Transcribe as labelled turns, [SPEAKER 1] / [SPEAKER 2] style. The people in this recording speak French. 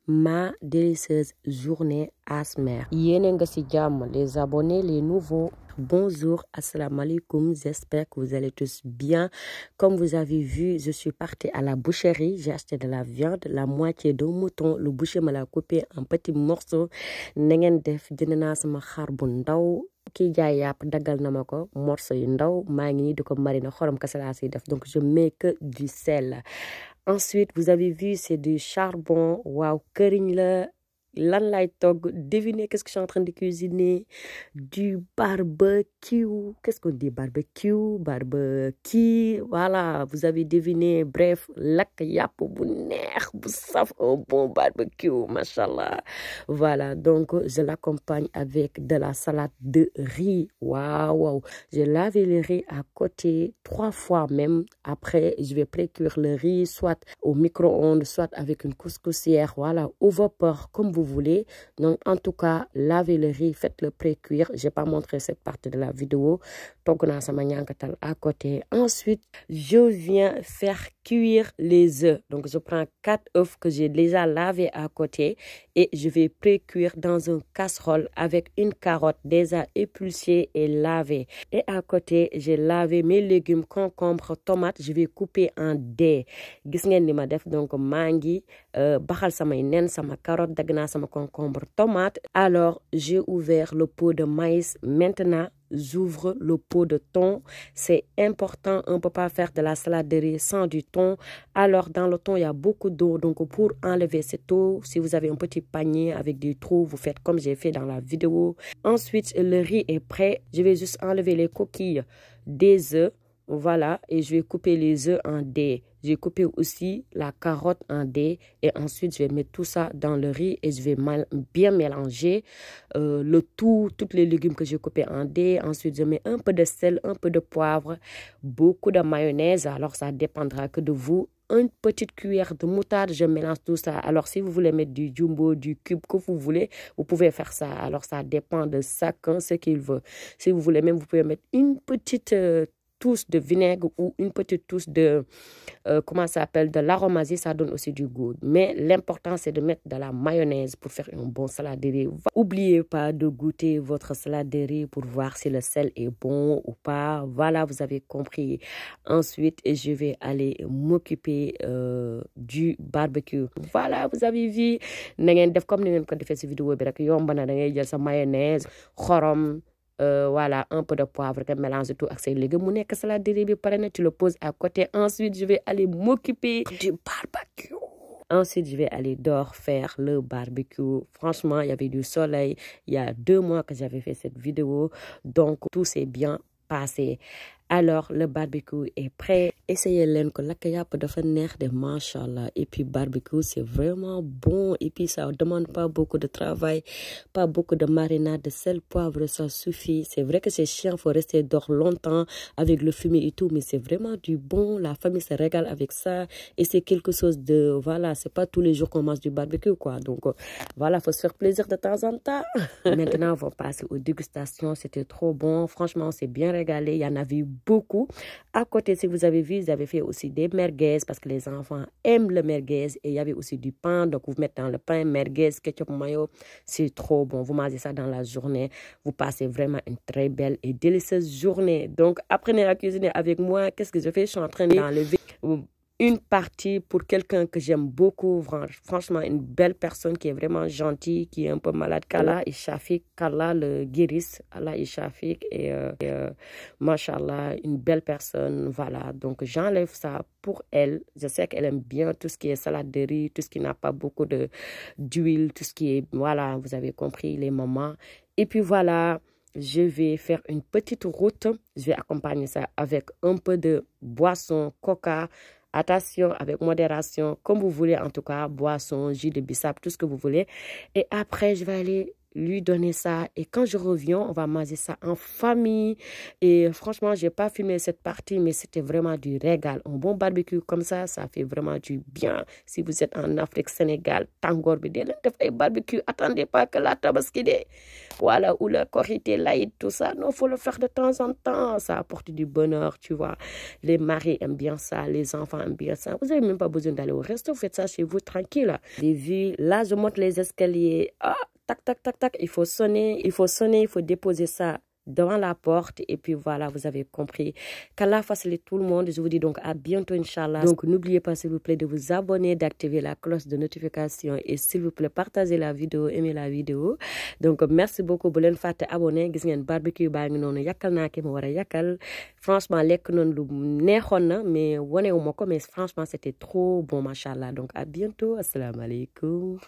[SPEAKER 1] ma délicieuse journée ASMR. Yéen nga ci jàmm, les abonnés, les nouveaux. Bonjour, assalamu alaikum, j'espère que vous allez tous bien. Comme vous avez vu, je suis partie à la boucherie, j'ai acheté de la viande, la moitié d'un mouton. Le boucher me l'a coupé en petits morceaux. Na ngeen def jënd naa sama xar bu ndaw. Kii jaay yàpp daggal na ma ko morceau yu ndaw maa ngi nii di ko mariner xorom kese laa siy def, donc je mets que du sel. Ensuite, vous avez vu, c'est du charbon. Waaw, këriñ la. Lan lay togg, devinez qu'est-ce que je suis en train de cuisiner? Du barbecue. Qu'est-ce qu'on dit? Barbecue. Voilà, vous avez deviné. Bref, lakk yàpp bu neex bu saf, un bon barbecue, machallah. Voilà, donc je l'accompagne avec de la salade de riz. Waouh, j'ai lavé le riz à côté 3 fois même. Après, je vais précuire le riz, soit au micro-ondes, soit avec une couscoussière, voilà, au vapeur, comme vous voulez. Donc, en tout cas, lavez le riz, faites-le pré-cuire. Je n'ai pas montré cette partie de la vidéo. À côté. Ensuite, je viens faire cuire les œufs. Donc, je prends 4 œufs que j'ai déjà lavés à côté et je vais pré-cuire dans une casserole avec une carotte déjà épluchée et lavée. Et à côté, j'ai lavé mes légumes, concombres, tomates. Je vais couper en dés. Gis ngeen li ma def, donc mangi, baxal samay nen, sama carotte, dagna sama concombre, tomate. Alors, j'ai ouvert le pot de maïs. Maintenant, j'ouvre le pot de thon. C'est important, on ne peut pas faire de la salade de riz sans du thon. Alors, dans le thon, il y a beaucoup d'eau. Donc, pour enlever cette eau, si vous avez un petit panier avec des trous, vous faites comme j'ai fait dans la vidéo. Ensuite, le riz est prêt. Je vais juste enlever les coquilles des œufs. Voilà, et je vais couper les œufs en dés. J'ai coupé aussi la carotte en dés et ensuite je vais mettre tout ça dans le riz et je vais bien mélanger le tout, tous les légumes que j'ai coupés en dés. Ensuite, je mets un peu de sel, un peu de poivre, beaucoup de mayonnaise. Alors, ça dépendra que de vous. Une petite cuillère de moutarde, je mélange tout ça. Alors, si vous voulez mettre du jumbo, du cube que vous voulez, vous pouvez faire ça. Alors, ça dépend de chacun ce qu'il veut. Si vous voulez même, vous pouvez mettre une petite touche de vinaigre ou une petite touche de, comment ça s'appelle, de l'aromasie, ça donne aussi du goût. Mais l'important, c'est de mettre de la mayonnaise pour faire un bon salade de riz. N'oubliez pas de goûter votre salade de riz pour voir si le sel est bon ou pas. Voilà, vous avez compris. Ensuite, je vais aller m'occuper du barbecue. Voilà, vous avez vu. Na ngeen def comme ni ngeen ko defee ci vidéo bi rek yomb na, da ngay jël sa mayonnaise, xorom, voilà, un peu de poivre, que mélange tout avec ces légumes. Mon salade de riz, tu le poses à côté. Ensuite, je vais aller m'occuper du barbecue. Ensuite, je vais aller dehors faire le barbecue. Franchement, il y avait du soleil. Il y a 2 mois que j'avais fait cette vidéo. Donc, tout s'est bien passé. Alors, le barbecue est prêt. Essayez l'en ko lakk yàpp dafa neex de machallah. Et puis, barbecue, c'est vraiment bon. Et puis, ça ne demande pas beaucoup de travail, pas beaucoup de marinade, de sel, poivre, ça suffit. C'est vrai que c'est chiant, il faut rester dehors longtemps avec le fumier et tout, mais c'est vraiment du bon. La famille se régale avec ça. Et c'est quelque chose de, voilà, c'est pas tous les jours qu'on mange du barbecue, quoi. Donc, voilà, il faut se faire plaisir de temps en temps. Maintenant, on va passer aux dégustations. C'était trop bon. Franchement, on s'est bien régalé. Il y en avait eu beaucoup. À côté, si vous avez vu, ils avaient fait aussi des merguez parce que les enfants aiment le merguez et il y avait aussi du pain. Donc, vous mettez dans le pain merguez, ketchup, mayo. C'est trop bon. Vous mangez ça dans la journée. Vous passez vraiment une très belle et délicieuse journée. Donc, apprenez à cuisiner avec moi. Qu'est-ce que je fais? Je suis en train d'enlever une partie pour quelqu'un que j'aime beaucoup, franchement une belle personne qui est vraiment gentille, qui est un peu malade, qu'Allah et Shafik, qu'Allah le guérisse, Allah et Shafik et machallah, une belle personne, voilà. Donc j'enlève ça pour elle. Je sais qu'elle aime bien tout ce qui est salade de riz, tout ce qui n'a pas beaucoup d'huile, tout ce qui est, voilà, vous avez compris les moments. Et puis voilà, je vais faire une petite route. Je vais accompagner ça avec un peu de boisson, coca. Attention, avec modération, comme vous voulez, en tout cas, boisson, jus de bissap, tout ce que vous voulez. Et après, je vais aller lui donner ça. Et quand je reviens, on va manger ça en famille. Et franchement, j'ai pas filmé cette partie, mais c'était vraiment du régal. Un bon barbecue comme ça fait vraiment du bien. Si vous êtes en Afrique, Sénégal, tangor bi dee leen def ay barbecue, attendez pas que la tabaski de, voilà, ou la korité, l'Aïd, tout ça. Non, faut le faire de temps en temps. Ça apporte du bonheur, tu vois. Les maris aiment bien ça, les enfants aiment bien ça. Vous n'avez même pas besoin d'aller au resto, vous faites ça chez vous, tranquille. Les vues, là, je monte les escaliers. Ah, tac, tac, tac, tac. Il faut sonner, il faut déposer ça devant la porte. Et puis voilà, vous avez compris. Qu'Allah facilite tout le monde. Je vous dis donc à bientôt, Inch'Allah. Donc, n'oubliez pas, s'il vous plaît, de vous abonner, d'activer la cloche de notification. Et s'il vous plaît, partagez la vidéo, aimez la vidéo. Donc, merci beaucoup. Bu leen fàtte abonné. Gis ngeen barbecue baa ngi noonu yàkkal naa ki ma war a yàkkal. Franchement, lekk noonu lu neexoon na, mais wanewu ma ko, mais franchement, c'était trop bon, machallah. Donc, à bientôt. Assalamu alaikum.